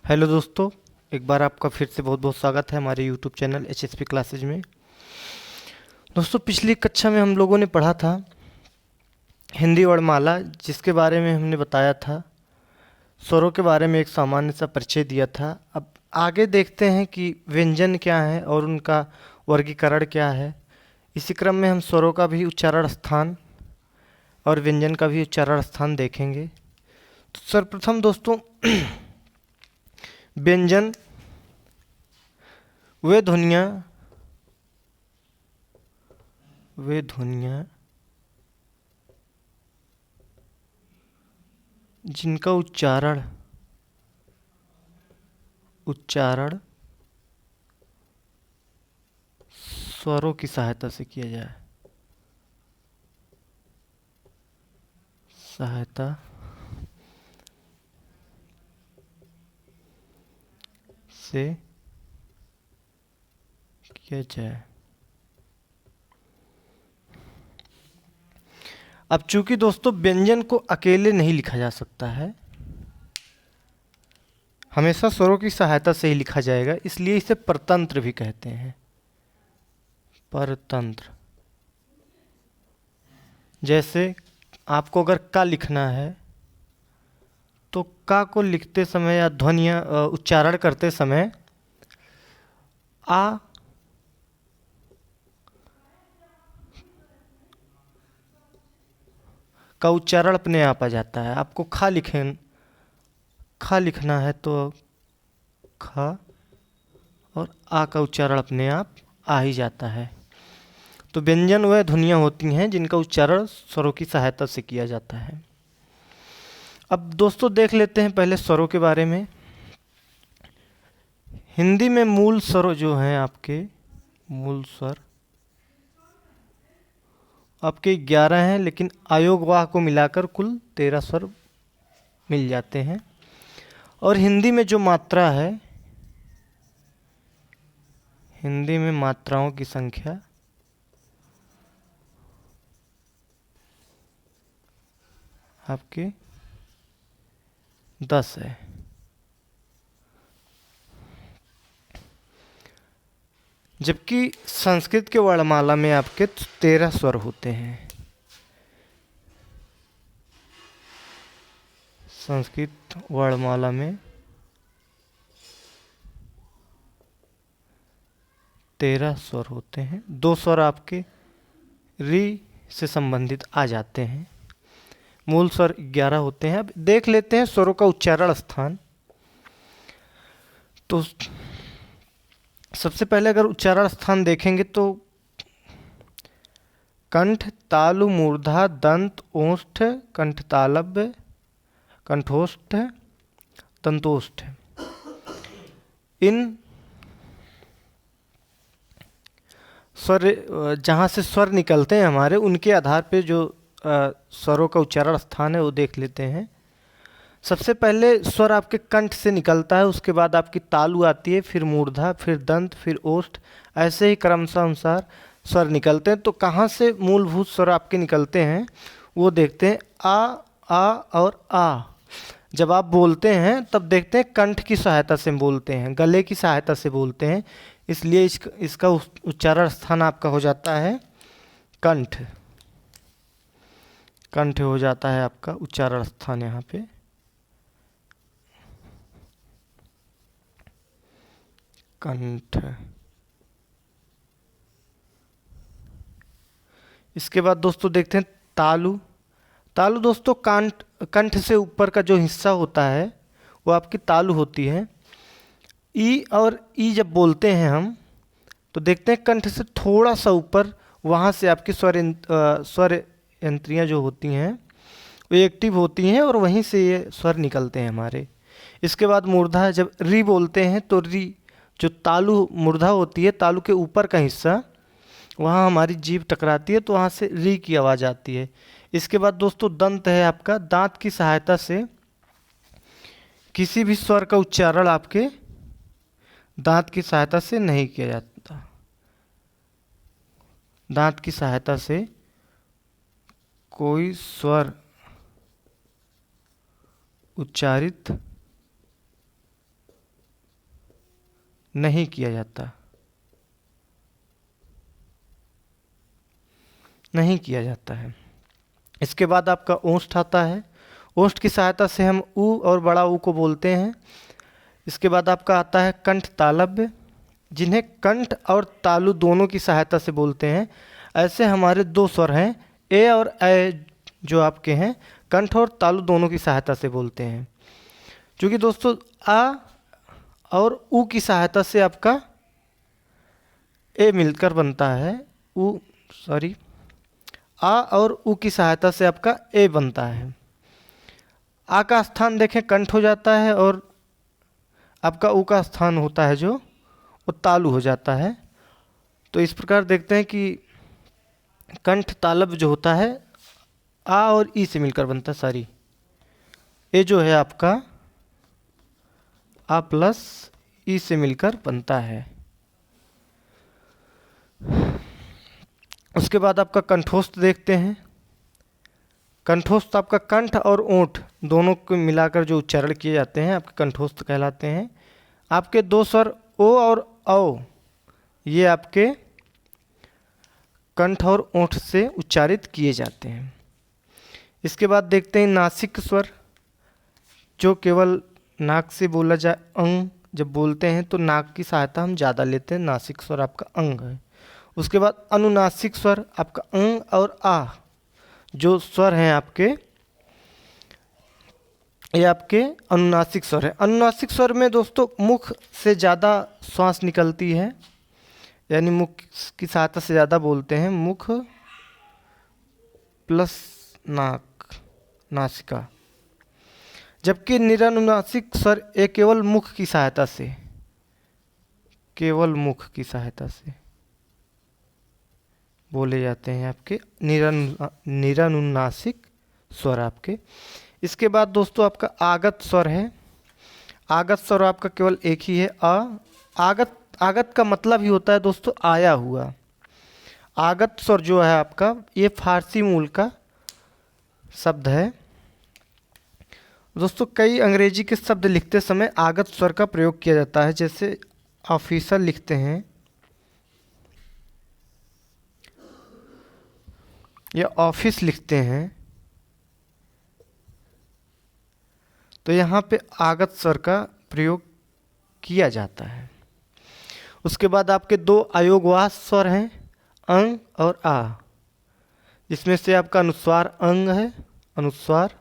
Hello दोस्तों, एक बार आपका फिर से बहुत बहुत स्वागत है हमारे यूट्यूब चैनल एचएसपी क्लासेज में। दोस्तों, पिछली कक्षा में हम लोगों ने पढ़ा था हिंदी वर्णमाला, जिसके बारे में हमने बताया था, स्वरों के बारे में एक सामान्य सा परिचय दिया था। अब आगे देखते हैं कि व्यंजन क्या है और उनका वर्गीकरण क्या है। इसी क्रम में हम स्वरों का भी उच्चारण स्थान और व्यंजन का भी उच्चारण स्थान देखेंगे। तो सर्वप्रथम दोस्तों, व्यंजन वे ध्वनियाँ जिनका उच्चारण स्वरों की सहायता से किया जाए। सहायता से किया जाए। अब चूंकि दोस्तों व्यंजन को अकेले नहीं लिखा जा सकता है, हमेशा स्वरों की सहायता से ही लिखा जाएगा, इसलिए इसे परतंत्र भी कहते हैं। परतंत्र, जैसे आपको अगर का लिखना है तो का को लिखते समय या ध्वनियाँ उच्चारण करते समय आ का उच्चारण अपने आप आ जाता है। आपको खा लिखना है तो खा और आ का उच्चारण अपने आप आ ही जाता है। तो व्यंजन वह ध्वनियाँ होती हैं जिनका उच्चारण स्वरों की सहायता से किया जाता है। अब दोस्तों देख लेते हैं पहले स्वरों के बारे में। हिंदी में मूल स्वर जो हैं, मूल स्वर आपके 11 हैं, लेकिन अयोगवाह को मिलाकर कुल 13 स्वर मिल जाते हैं। और हिंदी में जो मात्रा है, हिंदी में मात्राओं की संख्या आपके 10 है। जबकि संस्कृत के वर्णमाला में आपके 13 स्वर होते हैं। संस्कृत वर्णमाला में 13 स्वर होते हैं। 2 स्वर आपके री से संबंधित आ जाते हैं। मूल स्वर 11 होते हैं। अब देख लेते हैं स्वरों का उच्चारण स्थान। तो सबसे पहले अगर उच्चारण स्थान देखेंगे तो कंठ, तालु, मूर्धा, दंत, ओष्ठ, कंठतालव्य, कंठोष्ठ, दंतोष्ठ, इन स्वर जहाँ से स्वर निकलते हैं हमारे, उनके आधार पे जो स्वरों का उच्चारण स्थान है वो देख लेते हैं। सबसे पहले स्वर आपके कंठ से निकलता है, उसके बाद आपकी तालु आती है, फिर मूर्धा, फिर दंत, फिर ओष्ठ, ऐसे ही क्रमशः अनुसार स्वर निकलते हैं। तो कहाँ से मूलभूत स्वर आपके निकलते हैं वो देखते हैं। आ और आ जब आप बोलते हैं तब देखते हैं कंठ की सहायता से बोलते हैं, गले की सहायता से बोलते हैं, इसलिए इसका उच्चारण स्थान आपका हो जाता है कंठ। कंठ हो जाता है आपका उच्चारण स्थान यहाँ पे। कंठ। इसके बाद दोस्तों देखते हैं तालु। तालु दोस्तों कंठ से ऊपर का जो हिस्सा होता है वो आपकी तालु होती है। ई और ई जब बोलते हैं हम तो देखते हैं कंठ से थोड़ा सा ऊपर, वहाँ से आपकी स्वर यंत्रियाँ जो होती हैं वो एक्टिव होती हैं और वहीं से ये स्वर निकलते हैं हमारे। इसके बाद मूर्धा, जब री बोलते हैं तो री जो तालु मूर्धा होती है, तालु के ऊपर का हिस्सा, वहाँ हमारी जीभ टकराती है तो वहाँ से री की आवाज़ आती है। इसके बाद दोस्तों दंत है आपका। दांत की सहायता से किसी भी स्वर का उच्चारण आपके दांत की सहायता से नहीं किया जाता। दांत की सहायता से कोई स्वर उच्चारित नहीं किया जाता, नहीं किया जाता है। इसके बाद आपका ओष्ठ आता है। ओष्ठ की सहायता से हम ऊ और बड़ा ऊ को बोलते हैं। इसके बाद आपका आता है कंठ तालव्य, जिन्हें कंठ और तालु दोनों की सहायता से बोलते हैं। ऐसे हमारे दो स्वर हैं, ए और ए, जो आपके हैं कंठ और तालु दोनों की सहायता से बोलते हैं। क्योंकि दोस्तों आ और ऊ की सहायता से आपका ए मिलकर बनता है, आ और ऊ की सहायता से आपका ए बनता है। आ का स्थान देखें कंठ हो जाता है और आपका ऊ का स्थान होता है जो वो तालु हो जाता है। तो इस प्रकार देखते हैं कि कंठ तालव्य जो होता है आ और ई से मिलकर बनता है। सारी ए जो है आपका आ प्लस ई से मिलकर बनता है। उसके बाद आपका कंठोस्थ देखते हैं। कंठोस्थ आपका कंठ और ओंठ दोनों को मिलाकर जो उच्चारण किए जाते हैं आपके कंठोस्थ कहलाते हैं। आपके दो स्वर ओ और औ ये आपके कंठ और ओंठ से उच्चारित किए जाते हैं। इसके बाद देखते हैं नासिक स्वर, जो केवल नाक से बोला जाए। अंग जब बोलते हैं तो नाक की सहायता हम ज़्यादा लेते हैं, नासिक स्वर आपका अंग है। उसके बाद अनुनासिक स्वर आपका अंग और आ जो स्वर हैं आपके, ये आपके अनुनासिक स्वर है। अनुनासिक स्वर में दोस्तों मुख से ज़्यादा श्वास निकलती है, यानी मुख की सहायता से ज़्यादा बोलते हैं। मुख प्लस नाक, नासिका। जबकि निरनुनासिक स्वर ये केवल मुख की सहायता से, केवल मुख की सहायता से बोले जाते हैं आपके निरनुनासिक स्वर आपके। इसके बाद दोस्तों आपका आगत स्वर है। आगत स्वर आपका केवल एक ही है, आ। आगत का मतलब ही होता है दोस्तों आया हुआ। आगत स्वर जो है आपका ये फारसी मूल का शब्द है। दोस्तों कई अंग्रेजी के शब्द लिखते समय आगत स्वर का प्रयोग किया जाता है। जैसे ऑफिसर लिखते हैं या ऑफिस लिखते हैं, तो यहाँ पे आगत स्वर का प्रयोग किया जाता है। उसके बाद आपके दो अयोगवाच स्वर हैं, अंग और आ, जिसमें से आपका अनुस्वार अंग है, अनुस्वार,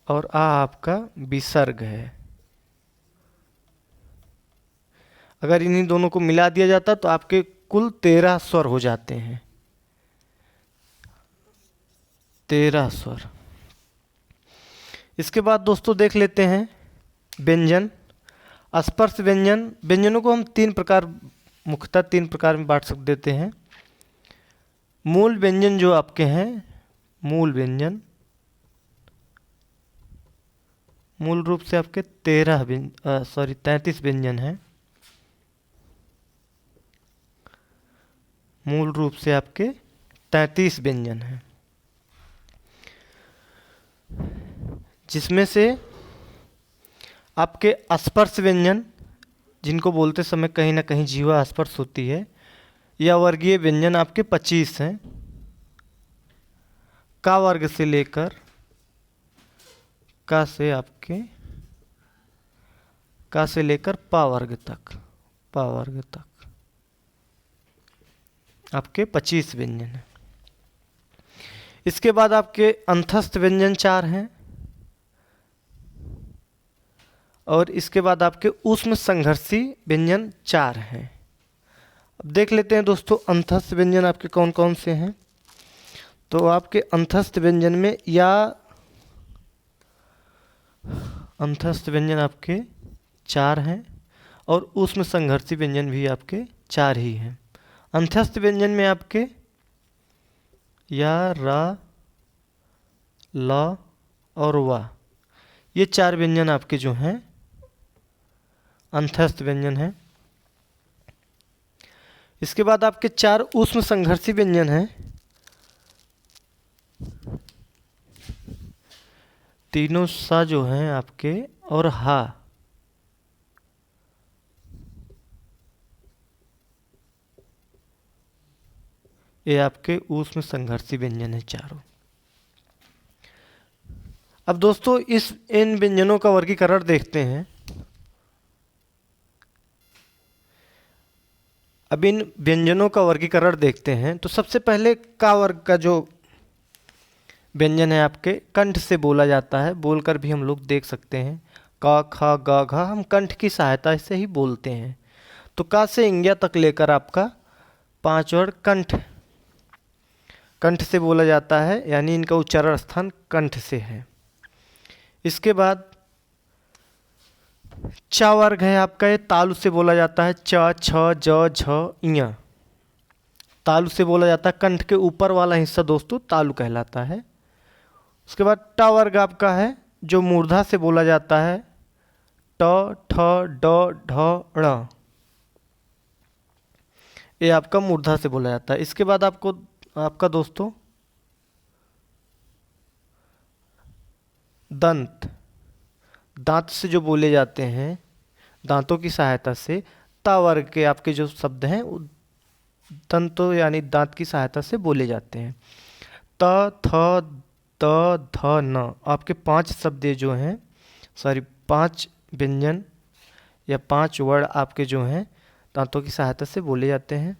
और आ आपका विसर्ग है। अगर इन्हीं दोनों को मिला दिया जाता तो आपके कुल 13 स्वर हो जाते हैं, 13 स्वर। इसके बाद दोस्तों देख लेते हैं व्यंजन। स्पर्श व्यंजन, व्यंजनों को हम मुख्यतः तीन प्रकार में बांट देते हैं। मूल व्यंजन जो आपके हैं, मूल व्यंजन मूल रूप से आपके 33 व्यंजन हैं। मूल रूप से आपके 33 व्यंजन हैं, जिसमें से आपके स्पर्श व्यंजन, जिनको बोलते समय कहीं ना कहीं जीवा स्पर्श होती है, या वर्गीय व्यंजन आपके 25 हैं। का वर्ग से लेकर का से लेकर पा वर्ग तक, पा वर्ग तक आपके 25 व्यंजन हैं। इसके बाद आपके अंतस्थ व्यंजन 4 हैं, और इसके बाद आपके ऊष्म संघर्षी व्यंजन 4 हैं। अब देख लेते हैं दोस्तों अंतस्थ व्यंजन आपके कौन कौन से हैं। तो आपके अंतस्थ व्यंजन में अंतस्थ व्यंजन आपके 4 हैं, और ऊष्म संघर्षी व्यंजन भी आपके 4 ही हैं। अंतस्थ व्यंजन में आपके या, रा, ला और वा, ये 4 व्यंजन आपके जो हैं अंतस्थ व्यंजन हैं। इसके बाद आपके 4 ऊष्म संघर्षी व्यंजन हैं। तीनों सा जो हैं आपके और हा, ये आपके ऊष्म संघर्षी व्यंजन है चारों। अब दोस्तों इन व्यंजनों का वर्गीकरण देखते हैं। अब इन व्यंजनों का वर्गीकरण देखते हैं। तो सबसे पहले का वर्ग का जो व्यंजन है आपके कंठ से बोला जाता है, बोलकर भी हम लोग देख सकते हैं। का, खा, गा, घा हम कंठ की सहायता से ही बोलते हैं। तो का से इंज्ञा तक लेकर आपका 5 वर्ड कंठ कंठ से बोला जाता है, यानी इनका उच्चारण स्थान कंठ से है। इसके बाद चा वर्ग है आपका, ये तालु से बोला जाता है। च, छ, ज, झ, इया तालु से बोला जाता है। कंठ के ऊपर वाला हिस्सा दोस्तों तालु कहलाता है। उसके बाद ट वर्ग आपका है, जो मूर्धा से बोला जाता है। ट, ठ, ड, ढ, ण ये आपका मूर्धा से बोला जाता है। इसके बाद आपका दोस्तों दंत, दांत से जो बोले जाते हैं, दांतों की सहायता से ता वर्ग के आपके जो शब्द हैं वो दंत यानी दांत की सहायता से बोले जाते हैं। त, थ, द, ध, न आपके 5 शब्द जो हैं, 5 व्यंजन या 5 वर्ण आपके जो हैं दांतों की सहायता से बोले जाते हैं।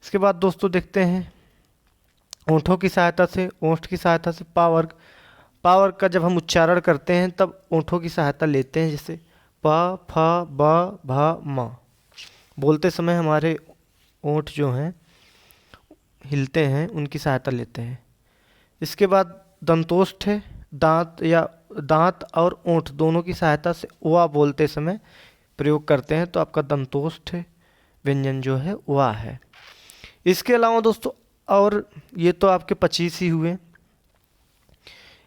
इसके बाद दोस्तों देखते हैं ओंठों की सहायता से, ओंठ की सहायता से पा वर्ग का जब हम उच्चारण करते हैं तब ओंठों की सहायता लेते हैं, जैसे प, फ, ब, भ, म बोलते समय हमारे ओंठ जो हैं हिलते हैं, उनकी सहायता लेते हैं। इसके बाद दंतोष्ठ है, दांत और ओंठ दोनों की सहायता से वा बोलते समय प्रयोग करते हैं, तो आपका दंतोष्ठ व्यंजन जो है वा है। इसके अलावा दोस्तों और ये तो आपके 25 ही हुए।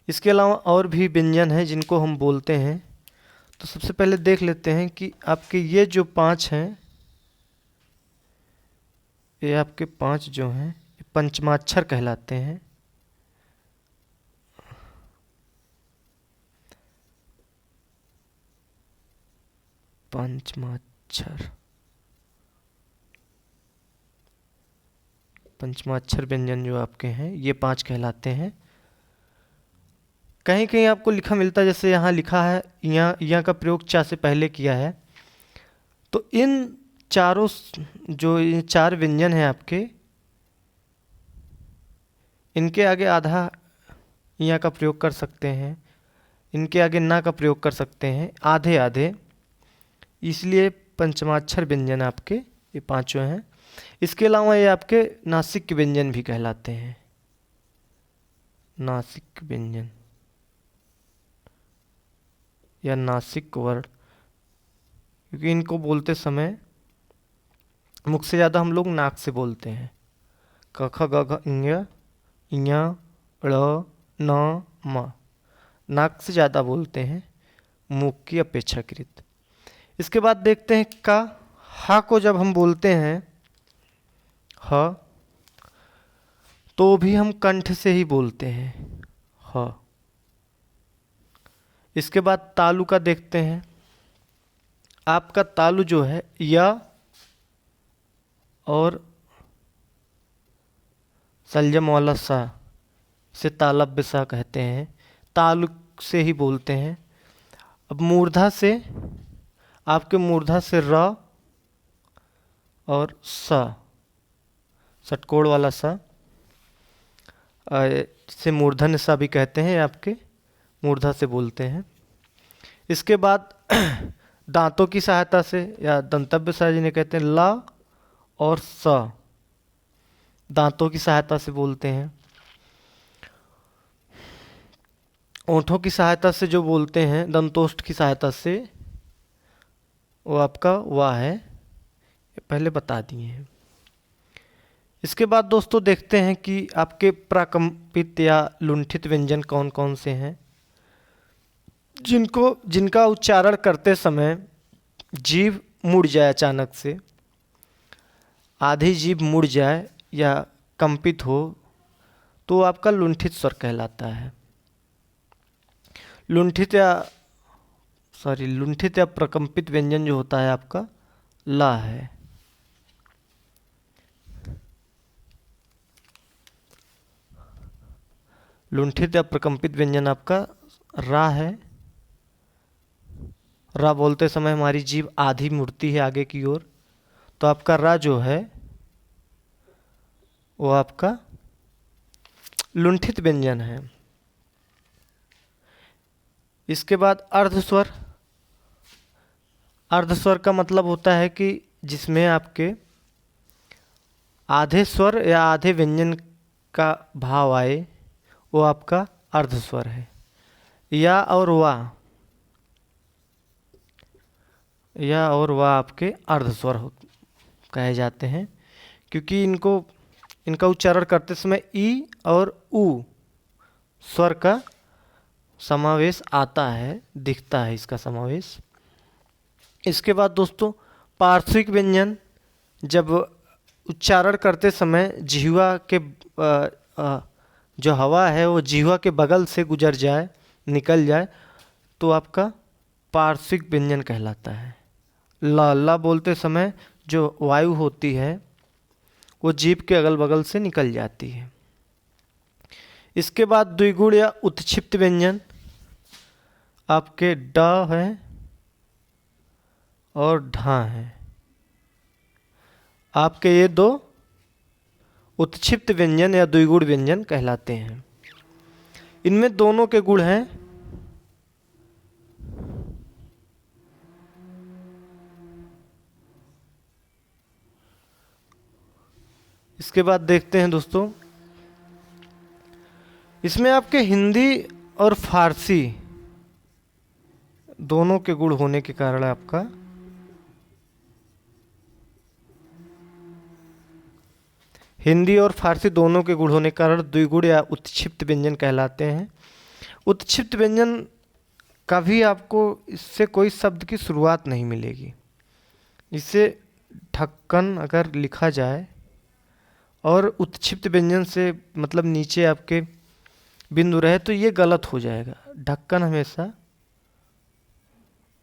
इसके अलावा और भी व्यंजन हैं जिनको हम बोलते हैं। तो सबसे पहले देख लेते हैं कि आपके ये जो 5 हैं, ये आपके 5 जो हैं ये पंचमाक्षर कहलाते हैं। पंचमाक्षर व्यंजन जो आपके हैं ये 5 कहलाते हैं। कहीं कहीं आपको लिखा मिलता है, जैसे यहाँ लिखा है यहाँ का प्रयोग चा से पहले किया है। तो इन चारों जो ये 4 व्यंजन हैं आपके, इनके आगे आधा यहाँ का प्रयोग कर सकते हैं, इनके आगे ना का प्रयोग कर सकते हैं, आधे आधे, इसलिए पंचमाक्षर व्यंजन आपके ये 5 हैं। इसके अलावा ये आपके नासिक व्यंजन भी कहलाते हैं। नासिक व्यंजन या नासिक वर्ण, क्योंकि इनको बोलते समय मुख से ज़्यादा हम लोग नाक से बोलते हैं। क, ख, ग, घ, इया, ड़, न, म नाक से ज़्यादा बोलते हैं मुख की अपेक्षाकृत। इसके बाद देखते हैं का, हा को जब हम बोलते हैं ह, तो भी हम कंठ से ही बोलते हैं ह। इसके बाद तालु का देखते हैं। आपका तालु जो है या और सलजम वाला सा, इसे तालव्य सा कहते हैं, तालु से ही बोलते हैं। अब मूर्धा से, आपके मूर्धा से र और सा, षटकोण वाला सा, से मूर्धन्य सा भी कहते हैं, आपके मूर्धा से बोलते हैं। इसके बाद दांतों की सहायता से या दंतव्य सा जिन्हें कहते हैं, ला और स दांतों की सहायता से बोलते हैं। ओंठों की सहायता से जो बोलते हैं दंतोष्ठ की सहायता से, वो आपका वा है, पहले बता दिए हैं। इसके बाद दोस्तों देखते हैं कि आपके प्राकंपित या लुंठित व्यंजन कौन कौन से हैं, जिनका उच्चारण करते समय जीभ मुड़ जाए, अचानक से आधी जीभ मुड़ जाए या कंपित हो, तो आपका लुंठित स्वर कहलाता है। लुंठित या प्रकंपित व्यंजन जो होता है आपका ला है। लुंठित या प्रकंपित व्यंजन आपका रा है। रा बोलते समय हमारी जीभ आधी मुड़ती है आगे की ओर, तो आपका रा जो है वो आपका लुंठित व्यंजन है। इसके बाद अर्धस्वर। अर्धस्वर का मतलब होता है कि जिसमें आपके आधे स्वर या आधे व्यंजन का भाव आए, वो आपका अर्धस्वर है। या और वाह आपके अर्धस्वर कहे जाते हैं, क्योंकि इनका उच्चारण करते समय ई और उ स्वर का समावेश आता है, दिखता है इसका समावेश। इसके बाद दोस्तों पार्श्विक व्यंजन, जब उच्चारण करते समय जिह्वा के जो हवा है वो जिह्वा के बगल से गुजर जाए, निकल जाए, तो आपका पार्श्विक व्यंजन कहलाता है। ला बोलते समय जो वायु होती है वो जीभ के अगल बगल से निकल जाती है। इसके बाद द्विगुण या उत्क्षिप्त व्यंजन आपके ड है और ढा है। आपके ये दो उत्क्षिप्त व्यंजन या द्विगुण व्यंजन कहलाते हैं। इनमें दोनों के गुण हैं इसके बाद देखते हैं दोस्तों, इसमें आपके हिंदी और फारसी दोनों के गुण होने के कारण आपका हिंदी और फारसी दोनों के गुण होने के कारण द्विगुण या उत्क्षिप्त व्यंजन कहलाते हैं। उत्क्षिप्त व्यंजन कभी आपको इससे कोई शब्द की शुरुआत नहीं मिलेगी। इसे ढक्कन अगर लिखा जाए और उत्क्षिप्त व्यंजन से मतलब नीचे आपके बिंदु रहे तो ये गलत हो जाएगा। ढक्कन हमेशा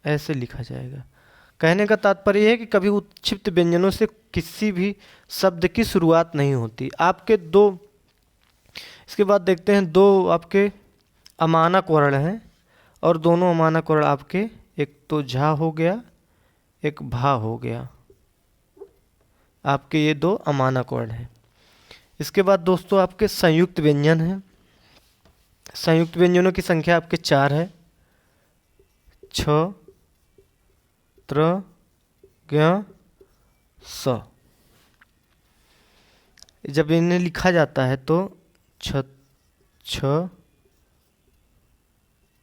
ऐसे लिखा जाएगा। कहने का तात्पर्य है कि कभी उत्क्षिप्त व्यंजनों से किसी भी शब्द की शुरुआत नहीं होती। आपके दो, इसके बाद देखते हैं दो आपके अमानक वर्ण हैं और दोनों अमानक वर्ण आपके, एक तो झा हो गया, एक भा हो गया। आपके ये दो अमानक वर्ण हैं। इसके बाद दोस्तों आपके संयुक्त व्यंजन हैं। संयुक्त व्यंजनों की संख्या आपके 4 है। छ, त्र, ज्ञ, स। जब इन्हें लिखा जाता है तो छ,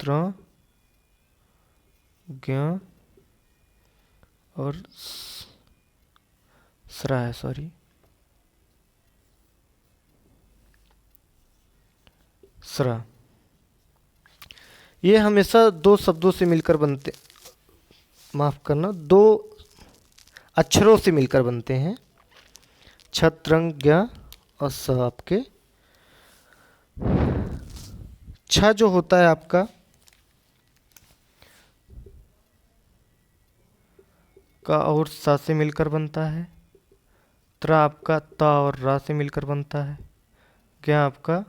त्र, ज्ञ और स्रा है, सॉरी, स्रा। ये हमेशा दो शब्दों से मिलकर बनते, माफ करना, दो अक्षरों से मिलकर बनते हैं। छत्रंग और स। आपके छ जो होता है आपका का और सा से मिलकर बनता है। त्र आपका ता और रा से मिलकर बनता है। ज्ञा आपका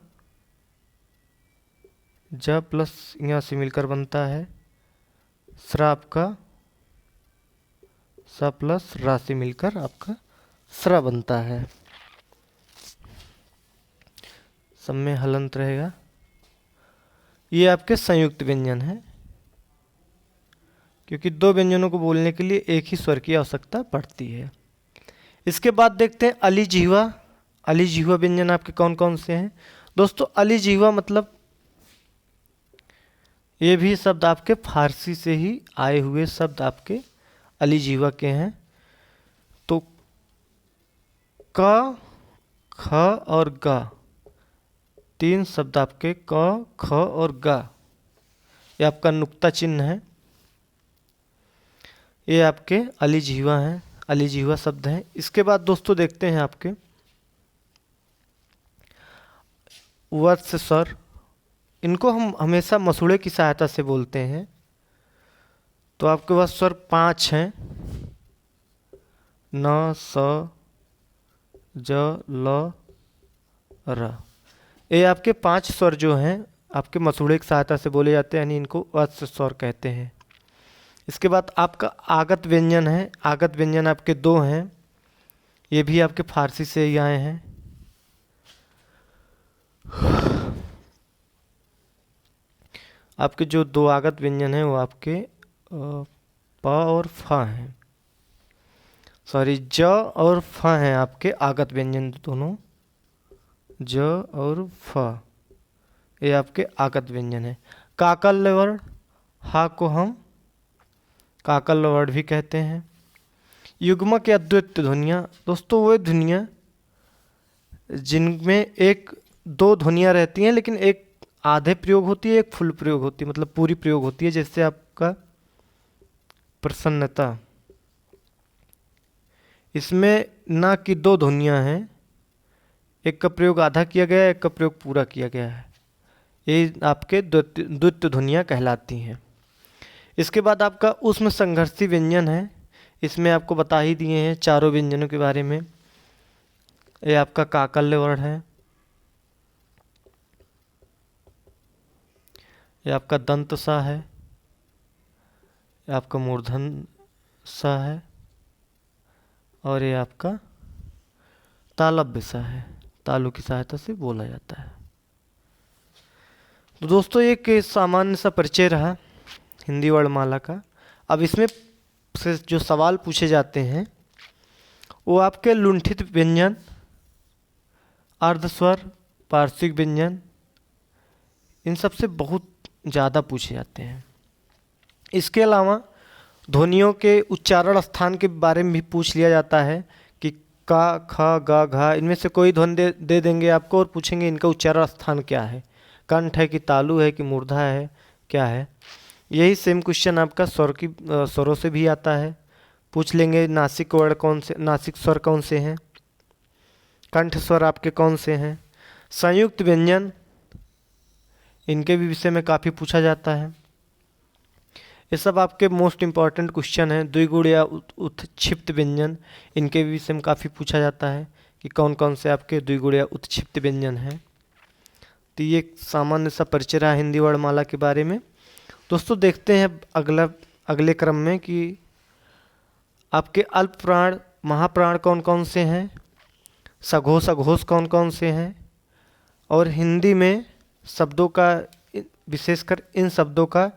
ज प्लस य से मिलकर बनता है। स्रा आपका स प्लस रा से मिलकर आपका स्रा बनता है। सब में हलंत रहेगा। ये आपके संयुक्त व्यंजन है, क्योंकि दो व्यंजनों को बोलने के लिए एक ही स्वर की आवश्यकता पड़ती है। इसके बाद देखते हैं अली जिह्वा। अली जिह्वा व्यंजन आपके कौन कौन से हैं दोस्तों? अली जिह्वा मतलब ये भी शब्द आपके फारसी से ही आए हुए शब्द आपके अली जिह्वा के हैं। तो क, ख और ग, तीन शब्द आपके क, ख और ग, ये आपका नुक्ता चिन्ह है। ये आपके अली जिह्वा हैं, अली जिह्वा शब्द हैं। इसके बाद दोस्तों देखते हैं आपके वत्स स्वर। इनको हम हमेशा मसूड़े की सहायता से बोलते हैं। तो आपके पास स्वर 5 हैं, न, स, ज, ल, र। ये आपके 5 स्वर जो हैं आपके मसूड़े की सहायता से बोले जाते हैं, यानी इनको अच् स्वर कहते हैं। इसके बाद आपका आगत व्यंजन है। आगत व्यंजन आपके 2 हैं, ये भी आपके फारसी से ही आए हैं। आपके जो 2 आगत व्यंजन हैं वो आपके प और फ हैं, सॉरी ज और फ हैं आपके आगत व्यंजन दोनों, ज और फ, ये आपके आगत व्यंजन है। काकल वर्ण, हा को हम काकल वर्ण भी कहते हैं। युग्मक या द्वित्व ध्वनियाँ, दोस्तों वो ध्वनियाँ जिनमें एक 2 ध्वनियाँ रहती हैं लेकिन एक आधे प्रयोग होती है, एक फुल प्रयोग होती है, मतलब पूरी प्रयोग होती है। जैसे आपका प्रसन्नता, इसमें ना कि 2 ध्वनियाँ हैं, एक का प्रयोग आधा किया गया है, एक का प्रयोग पूरा किया गया है। ये आपके द्वित्व ध्वनियाँ कहलाती हैं। इसके बाद आपका ऊष्म संघर्षी व्यंजन है। इसमें आपको बता ही दिए हैं चारों व्यंजनों के बारे में। ये आपका काकल्य वर्ण है, ये आपका दंत सा है, ये आपका मूर्धन सा है, और ये आपका तालव्य सा है, तालु की सहायता से बोला जाता है। तो दोस्तों एक सामान्य सा परिचय रहा हिंदी वर्णमाला का। अब इसमें से जो सवाल पूछे जाते हैं वो आपके लुंठित व्यंजन, अर्धस्वर, पार्श्विक व्यंजन, इन सब से बहुत ज़्यादा पूछे जाते हैं। इसके अलावा ध्वनियों के उच्चारण स्थान के बारे में भी पूछ लिया जाता है कि का, ख, ग, घ, इनमें से कोई ध्वनि दे देंगे आपको और पूछेंगे इनका उच्चारण स्थान क्या है, कंठ है कि तालु है कि मूर्धा है, क्या है। यही सेम क्वेश्चन आपका स्वरों से भी आता है। पूछ लेंगे नासिक वर्ण कौन से, नासिक स्वर कौन से हैं, कंठ स्वर आपके कौन से हैं। संयुक्त व्यंजन, इनके भी विषय में काफ़ी पूछा जाता है। ये सब आपके मोस्ट इम्पॉर्टेंट क्वेश्चन हैं। द्विगुण या उत्क्षिप्त व्यंजन, इनके भी विषय में काफ़ी पूछा जाता है कि कौन कौन से आपके द्विगुण या उत्क्षिप्त व्यंजन हैं। तो ये एक सामान्य सा परिचय रहा हिंदी वर्णमाला के बारे में। दोस्तों देखते हैं अगले क्रम में कि आपके अल्प प्राण महाप्राण कौन कौन से हैं, सघोष अघोष कौन कौन से हैं, और हिंदी में शब्दों का, विशेषकर इन शब्दों का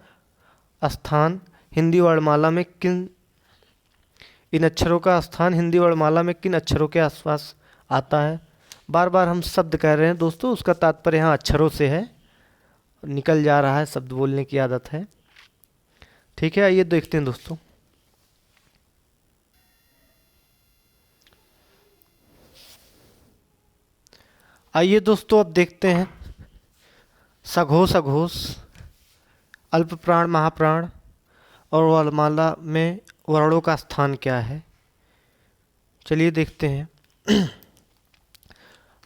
स्थान हिंदी वर्णमाला में इन अक्षरों का स्थान हिंदी वर्णमाला में किन अक्षरों के आसपास आता है। बार बार हम शब्द कह रहे हैं दोस्तों, उसका तात्पर्य यहाँ अक्षरों से है, निकल जा रहा है, शब्द बोलने की आदत है। ठीक है, आइए देखते हैं दोस्तों। आइए दोस्तों अब देखते हैं सघोष अघोष, अल्प प्राण महाप्राण और वर्णमाला में वर्णों का स्थान क्या है। चलिए देखते हैं।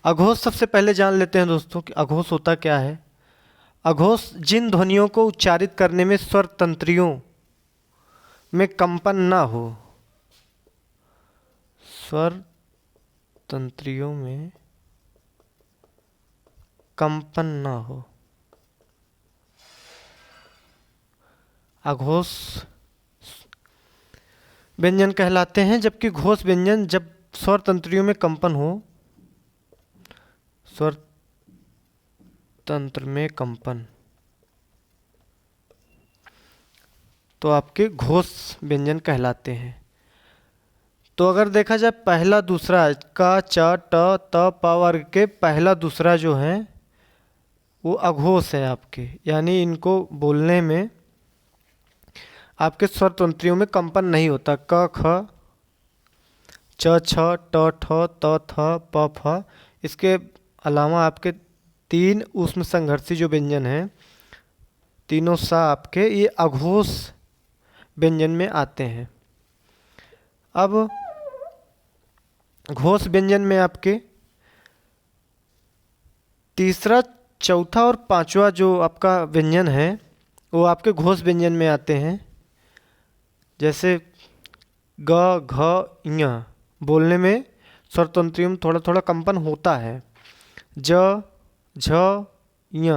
अघोष सबसे पहले जान लेते हैं दोस्तों कि अघोष होता क्या है। अघोष जिन ध्वनियों को उच्चारित करने में स्वर तंत्रियों में कंपन ना हो, स्वर तंत्रियों में कंपन ना हो, अघोष व्यंजन कहलाते हैं। जबकि घोष व्यंजन जब स्वर तंत्रियों में कंपन हो, स्वर तंत्र में कंपन, तो आपके घोष व्यंजन कहलाते हैं। तो अगर देखा जाए पहला दूसरा का, च, ट, त, प वर्ग के पहला दूसरा जो है वो अघोष है आपके, यानी इनको बोलने में आपके स्वर तंत्रियों में कंपन नहीं होता। क, ख, च, छ, ट, ठ, त, थ, प, फ। इसके अलावा आपके 3 ऊष्म संघर्षी जो व्यंजन हैं, तीनों सा आपके ये अघोष व्यंजन में आते हैं। अब घोष व्यंजन में आपके तीसरा चौथा और पांचवा जो आपका व्यंजन है वो आपके घोष व्यंजन में आते हैं। जैसे ग घ ञ बोलने में स्वर तंत्रियों में थोड़ा थोड़ा कंपन होता है। ज झ ञ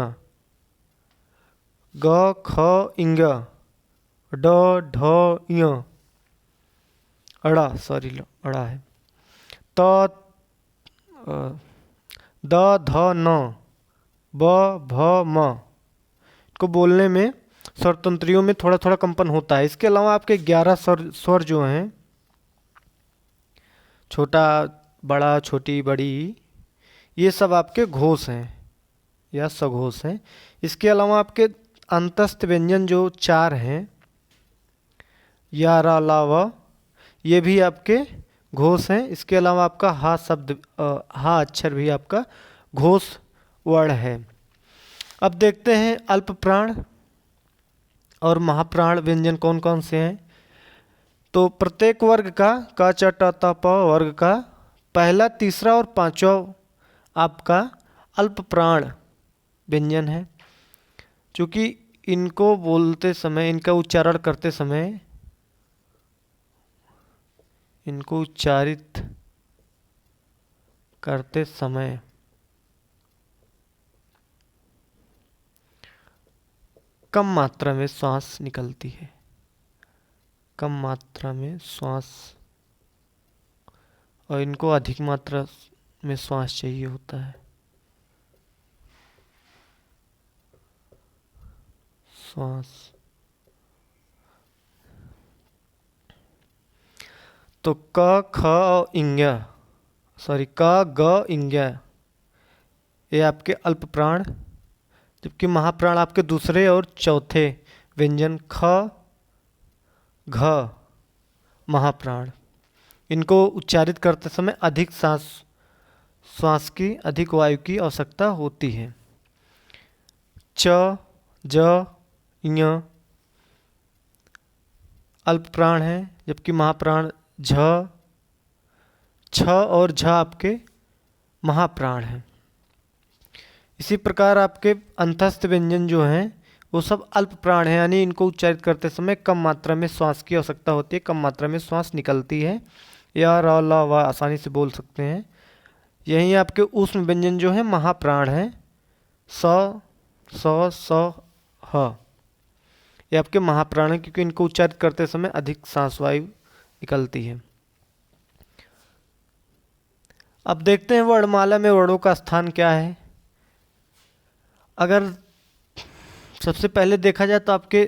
ग ख ङ ड ढ ञ अड़ा है। त द ध न ब भ म को बोलने में स्वर तंत्रियों में थोड़ा थोड़ा कंपन होता है। इसके अलावा आपके 11 स्वर जो हैं, छोटा बड़ा छोटी बड़ी, ये सब आपके घोष हैं या सघोष हैं। इसके अलावा आपके अंतस्थ व्यंजन जो 4 हैं, या रा ला व, ये भी आपके घोष हैं। इसके अलावा आपका हा शब्द हा अक्षर भी आपका घोष वर्ण है। अब देखते हैं अल्प प्राण और महाप्राण व्यंजन कौन कौन से हैं। तो प्रत्येक वर्ग का क च ट त प वर्ग का पहला, तीसरा और पांचवा आपका अल्प प्राण व्यंजन है। क्योंकि इनको बोलते समय, इनका उच्चारण करते समय, इनको उच्चारित करते समय कम मात्रा में श्वास निकलती है, कम मात्रा में श्वास, और इनको अधिक मात्रा में श्वास चाहिए होता है। श्वास तो क ख क ग ङ ये आपके अल्प प्राण, जबकि महाप्राण आपके दूसरे और चौथे व्यंजन ख घ महाप्राण। इनको उच्चारित करते समय अधिक श्वास की, अधिक वायु की आवश्यकता होती है। च ज ञ अल्प प्राण है, जबकि महाप्राण झ छ और झ आपके महाप्राण हैं। इसी प्रकार आपके अंतस्थ व्यंजन जो हैं वो सब अल्प प्राण हैं, यानी इनको उच्चारित करते समय कम मात्रा में श्वास की आवश्यकता होती है, कम मात्रा में श्वास निकलती है। या र ल व आसानी से बोल सकते हैं। यही आपके ऊष्म व्यंजन जो है महाप्राण हैं। स स ह ये आपके महाप्राण हैं, क्योंकि इनको उच्चारित करते समय अधिक सांस वायु निकलती है। अब देखते हैं वर्णमाला में वर्णों का स्थान क्या है। अगर सबसे पहले देखा जाए तो आपके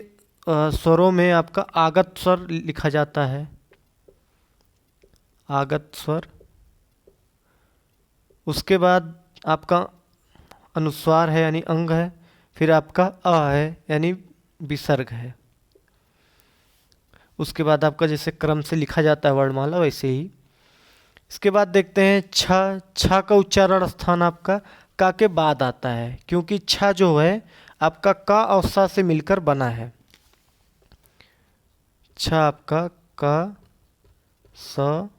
स्वरों में आपका आगत स्वर लिखा जाता है, आगत स्वर। उसके बाद आपका अनुस्वार है यानी अंग है, फिर आपका अ है यानी विसर्ग है। उसके बाद आपका जैसे क्रम से लिखा जाता है वर्णमाला, वैसे ही। इसके बाद देखते हैं छ। छ का उच्चारण स्थान आपका का के बाद आता है, क्योंकि छ जो है आपका का और सा से मिलकर बना है। छ आपका का स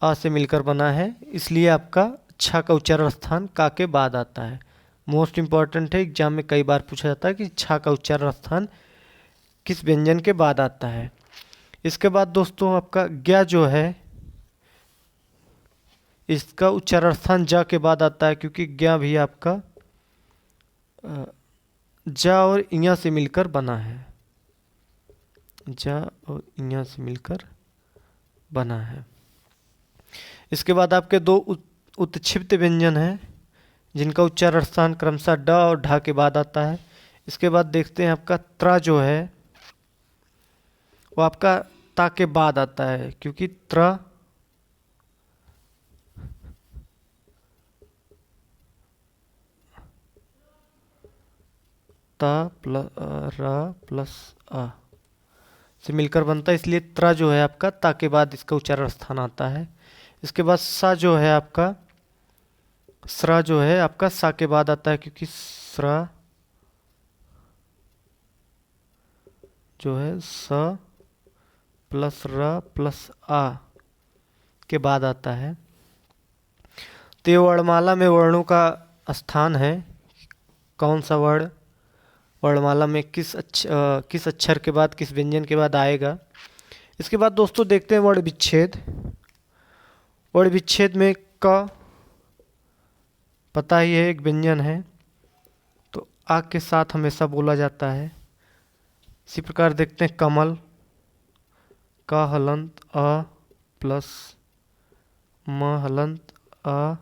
आ से मिलकर बना है, इसलिए आपका छ का उच्चारण स्थान का के बाद आता है। मोस्ट इंपॉर्टेंट है, एग्जाम में कई बार पूछा जाता है कि छ का उच्चारण स्थान किस व्यंजन के बाद आता है। इसके बाद दोस्तों आपका ज्ञ जो है इसका उच्चारण स्थान ज के बाद आता है, क्योंकि ज्ञ भी आपका ज और ञ से मिलकर बना है, ज और ञ से मिलकर बना है। इसके बाद आपके दो उत्क्षिप्त व्यंजन हैं, जिनका उच्चारण स्थान क्रमशः ड और ढ के बाद आता है। इसके बाद देखते हैं आपका त्र जो है वो आपका ता के बाद आता है, क्योंकि त्र ता र प्लस अ से मिलकर बनता है, इसलिए त्र जो है आपका ता के बाद इसका उच्चारण स्थान आता है। इसके बाद सा जो है आपका स्रा जो है आपका सा के बाद आता है, क्योंकि स्रा जो है स प्लस र प्लस आ के बाद आता है। तो ये वर्णमाला में वर्णों का स्थान है, कौन सा वर्ण वर्णमाला में किस अक्षर के बाद किस व्यंजन के बाद आएगा। इसके बाद दोस्तों देखते हैं वर्ण विच्छेद। वर्ण विच्छेद में क पता ही है एक व्यंजन है, तो आ के साथ हमेशा बोला जाता है। इसी प्रकार देखते हैं कमल, क हलंत अ प्लस म हलंत अ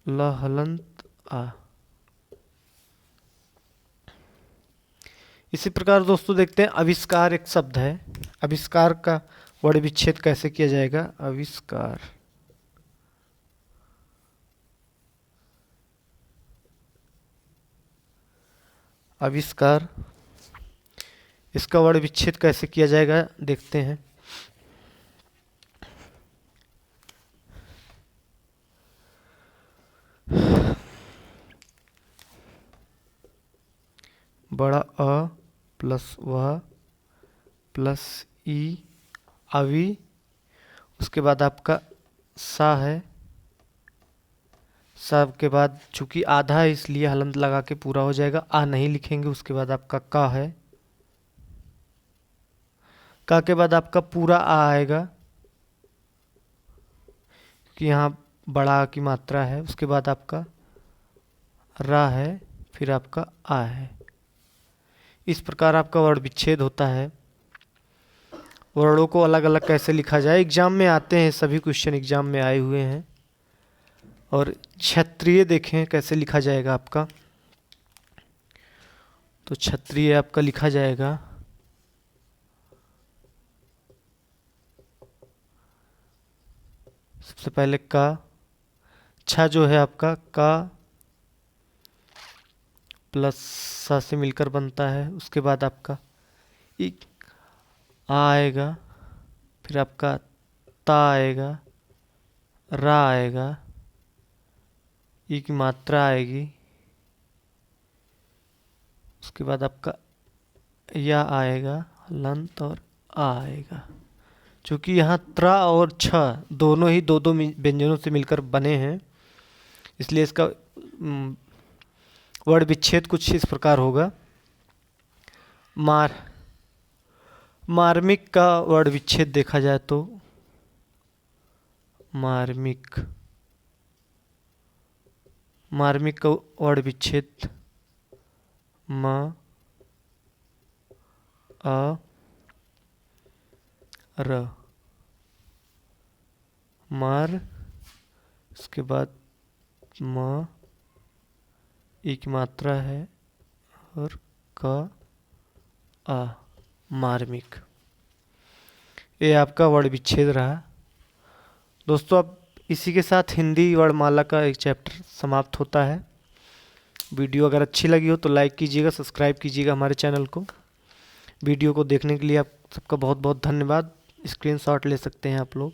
ल हलंत आ। इसी प्रकार दोस्तों देखते हैं आविष्कार एक शब्द है, आविष्कार का वर्ण विच्छेद कैसे किया जाएगा। आविष्कार, आविष्कार इसका वर्ण विच्छेद कैसे किया जाएगा देखते हैं। बड़ा अ प्लस वह प्लस ई अवि, उसके बाद आपका सा है, सा के बाद चूंकि आधा है इसलिए हलंत लगा के पूरा हो जाएगा। आ नहीं लिखेंगे, उसके बाद आपका का है, का के बाद आपका पूरा आ आएगा क्योंकि यहाँ बड़ा की मात्रा है। उसके बाद आपका रा है, फिर आपका आ है। इस प्रकार आपका वर्ण विच्छेद होता है। वर्णों को अलग अलग कैसे लिखा जाए, एग्जाम में आते हैं, सभी क्वेश्चन एग्जाम में आए हुए हैं। और क्षत्रिय देखें कैसे लिखा जाएगा आपका, तो क्षत्रिय आपका लिखा जाएगा सबसे पहले का, छा जो है आपका का प्लस सा से मिलकर बनता है। उसके बाद आपका एक आ आएगा, फिर आपका ता आएगा, रा आएगा, ई की मात्रा आएगी, उसके बाद आपका या आएगा लंत और आ आएगा। चूँकि यहाँ त्रा और छ दोनों ही दो दो व्यंजनों से मिलकर बने हैं, इसलिए इसका वर्ण विच्छेद कुछ इस प्रकार होगा। मार्मिक का वर्ण विच्छेद देखा जाए तो मार्मिक का वर्ण विच्छेद म अ र, मार, उसके बाद म ई की मात्रा है और क आ, मार्मिक। ये आपका वर्ण विच्छेद रहा दोस्तों। अब इसी के साथ हिंदी वर्णमाला का एक चैप्टर समाप्त होता है। वीडियो अगर अच्छी लगी हो तो लाइक कीजिएगा, सब्सक्राइब कीजिएगा हमारे चैनल को। वीडियो को देखने के लिए आप सबका बहुत बहुत धन्यवाद। स्क्रीनशॉट ले सकते हैं आप लोग।